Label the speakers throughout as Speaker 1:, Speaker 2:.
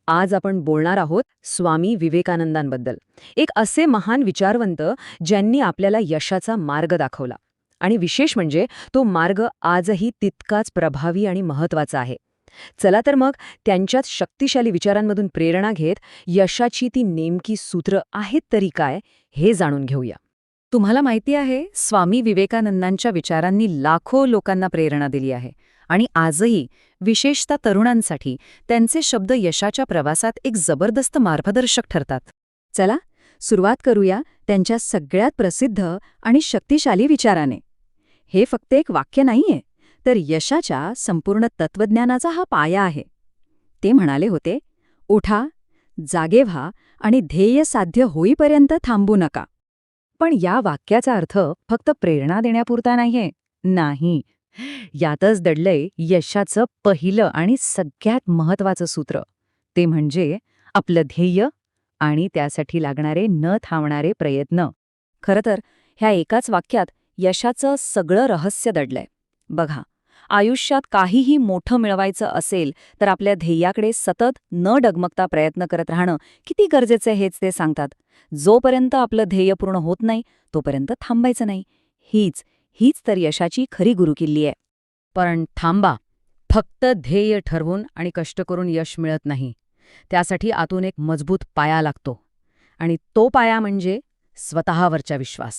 Speaker 1: आज आपण बोलणार आहोत स्वामी विवेकानंदांबद्दल. एक असे महान विचारवंत ज्यांनी आपल्याला यशाचा मार्ग दाखवला. आणि विशेष म्हणजे तो मार्ग आजही तितकाच प्रभावी आणि महत्वाचा आहे. चला तर मग त्यांच्याच शक्तिशाली विचारांमधून प्रेरणा घेत यशाची ती नेमकी सूत्र आहेत तरी काय हे जाणून घेऊया. तुम्हाला माहिती आहे, स्वामी विवेकानंदांच्या विचारांनी लाखो लोकांना प्रेरणा दिली आहे. आणि आजही विशेषतः तरुणांसाठी त्यांचे शब्द यशाच्या प्रवासात एक जबरदस्त मार्गदर्शक ठरतात. चला सुरुवात करूया त्यांच्या सगळ्यात प्रसिद्ध आणि शक्तिशाली विचाराने. हे फक्त एक वाक्य नाहीये, तर यशाच्या संपूर्ण तत्वज्ञानाचा हा पाया आहे. ते म्हणाले होते, उठा, जागे व्हा आणि ध्येय साध्य होईपर्यंत थांबू नका. पण या वाक्याचा अर्थ फक्त प्रेरणा देण्यापुरता नाहीये. नाही, यातच दडलंय यशाचं पहिलं आणि सगळ्यात महत्वाचं सूत्र. ते म्हणजे आपलं ध्येय आणि त्यासाठी लागणारे न थांबणारे प्रयत्न. खरं तर ह्या एकाच वाक्यात यशाचं सगळं रहस्य दडलंय. बघा, आयुष्यात काहीही मोठं मिळवायचं असेल तर आपल्या ध्येयाकडे सतत न डगमगता प्रयत्न करत राहणं किती गरजेचं आहे हेच ते सांगतात. जोपर्यंत आपलं ध्येय पूर्ण होत नाही तोपर्यंत थांबायचं नाही. हीच तर यशाची खरी गुरुकिल्ली आहे. पण थांबा, फक्त ध्येय ठरवून आणि कष्ट करून यश मिळत नाही. त्यासाठी आतून एक मजबूत पाया लागतो. आणि तो पाया म्हणजे स्वतःवरचा विश्वास.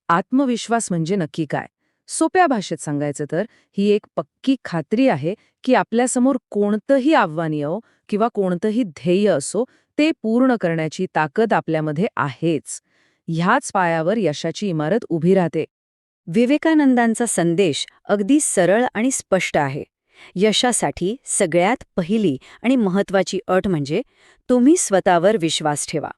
Speaker 1: आत्मविश्वास म्हणजे नक्की काय? सोप्या भाषेत सांगायचं तर ही एक पक्की खात्री आहे की आपल्यासमोर कोणतंही आव्हान येवो किंवा कोणतंही ध्येय असो, ते पूर्ण करण्याची ताकद आपल्यामध्ये आहेच. ह्याच पायावर यशाची इमारत उभी राहते. विवेकानंदांचा संदेश अगदी सरळ आणि स्पष्ट आहे. यशासाठी सगळ्यात पहिली आणि महत्वाची अट म्हणजे तुम्ही स्वतःवर विश्वास ठेवा.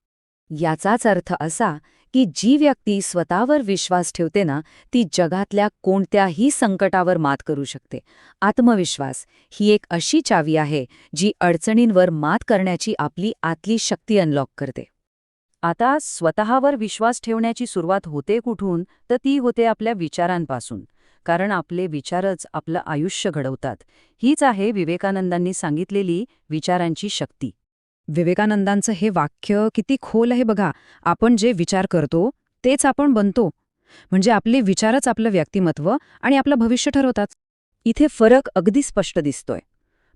Speaker 1: याचाच अर्थ असा की जी व्यक्ती स्वतःवर विश्वास ठेवते ना, ती जगातल्या कोणत्याही संकटावर मात करू शकते. आत्मविश्वास ही एक अशी चावी आहे जी अडचणींवर मात करण्याची आपली आतली शक्ती अनलॉक करते. आता स्वतःवर विश्वास ठेवण्याची सुरुवात होते कुठून? तर ती होते आपल्या विचारांपासून. कारण आपले विचारच आपलं आयुष्य घडवतात. हीच आहे विवेकानंदांनी सांगितलेली विचारांची शक्ती. विवेकानंदांचं हे वाक्य किती खोल आहे बघा. आपण जे विचार करतो तेच आपण बनतो. म्हणजे आपले विचारच आपलं व्यक्तिमत्व आणि आपलं भविष्य ठरवतात. इथे फरक अगदी स्पष्ट दिसतोय.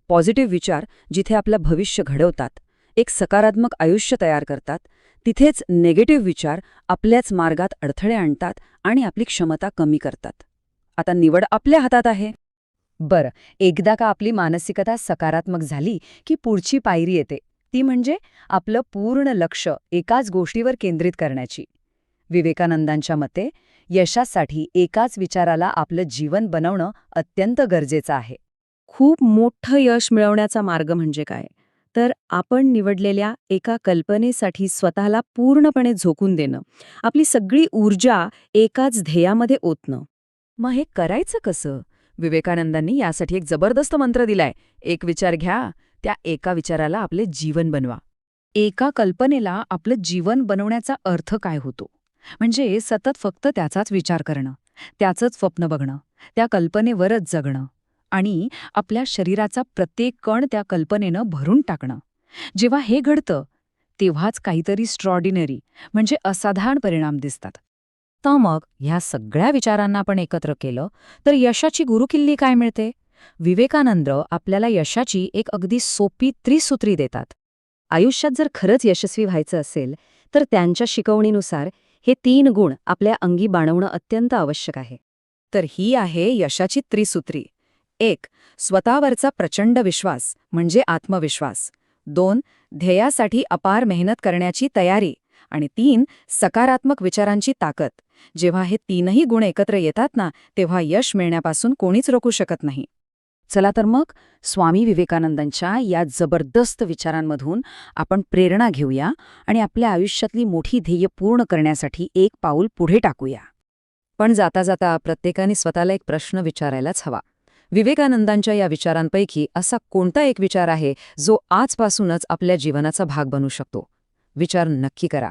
Speaker 1: पॉझिटिव्ह विचार जिथे आपलं भविष्य घडवतात, एक सकारात्मक आयुष्य तयार करतात, तिथेच नेगेटिव्ह विचार आपल्याच मार्गात अडथळे आणतात आणि आपली क्षमता कमी करतात. आता निवड आपल्या हातात आहे. बरं, एकदा का आपली मानसिकता सकारात्मक झाली की पुढची पायरी येते. ती म्हणजे आपलं पूर्ण लक्ष एकाच गोष्टीवर केंद्रित करण्याची. विवेकानंदांच्या मते यशासाठी एकाच विचाराला आपलं जीवन बनवणं अत्यंत गरजेचं आहे. खूप मोठं यश मिळवण्याचा मार्ग म्हणजे काय? तर आपण निवडलेल्या एका कल्पनेसाठी स्वतःला पूर्णपणे झोकून देणं, आपली सगळी ऊर्जा एकाच ध्येयामध्ये ओतणं. मग हे करायचं कसं? विवेकानंदांनी यासाठी एक जबरदस्त मंत्र दिलाय. एक विचार घ्या, त्या एका विचाराला आपले जीवन बनवा. एका कल्पनेला आपलं जीवन बनवण्याचा अर्थ काय होतो? म्हणजे सतत फक्त त्याचाच विचार करणं, त्याचंच स्वप्न बघणं, त्या कल्पनेवरच जगणं आणि आपल्या शरीराचा प्रत्येक कण त्या कल्पनेनं भरून टाकणं. जेव्हा हे घडतं तेव्हाच काहीतरी एक्स्ट्रॉर्डिनरी म्हणजे असाधारण परिणाम दिसतात. तर मग ह्या सगळ्या विचारांना आपण एकत्र केलं तर यशाची गुरुकिल्ली काय मिळते? विवेकानंद आपल्याला यशाची एक अगदी सोपी त्रिसूत्री देतात. आयुष्यात जर खरंच यशस्वी व्हायचं असेल तर त्यांच्या शिकवणीनुसार हे 3 गुण आपल्या अंगी बाणवणं अत्यंत आवश्यक आहे. तर ही आहे यशाची त्रिसूत्री. 1. स्वतःवरचा प्रचंड विश्वास म्हणजे आत्मविश्वास. 2. ध्येयासाठी अपार मेहनत करण्याची तयारी. आणि 3. सकारात्मक विचारांची ताकद. जेव्हा हे 3ही गुण एकत्र येतात ना, तेव्हा यश मिळण्यापासून कोणीच रोखू शकत नाही. चला तर मग स्वामी विवेकानंदांच्या या जबरदस्त विचारांमधून आपण प्रेरणा घेऊया आणि आपल्या आयुष्यातली मोठी ध्येय पूर्ण करण्यासाठी एक पाऊल पुढे टाकूया. पण जाता जाता प्रत्येकाने स्वतःला एक प्रश्न विचारायलाच हवा. विवेकानंदांच्या या विचारांपैकी असा कोणता एक विचार आहे जो आजपासूनच आपल्या जीवनाचा भाग बनू शकतो? विचार नक्की करा.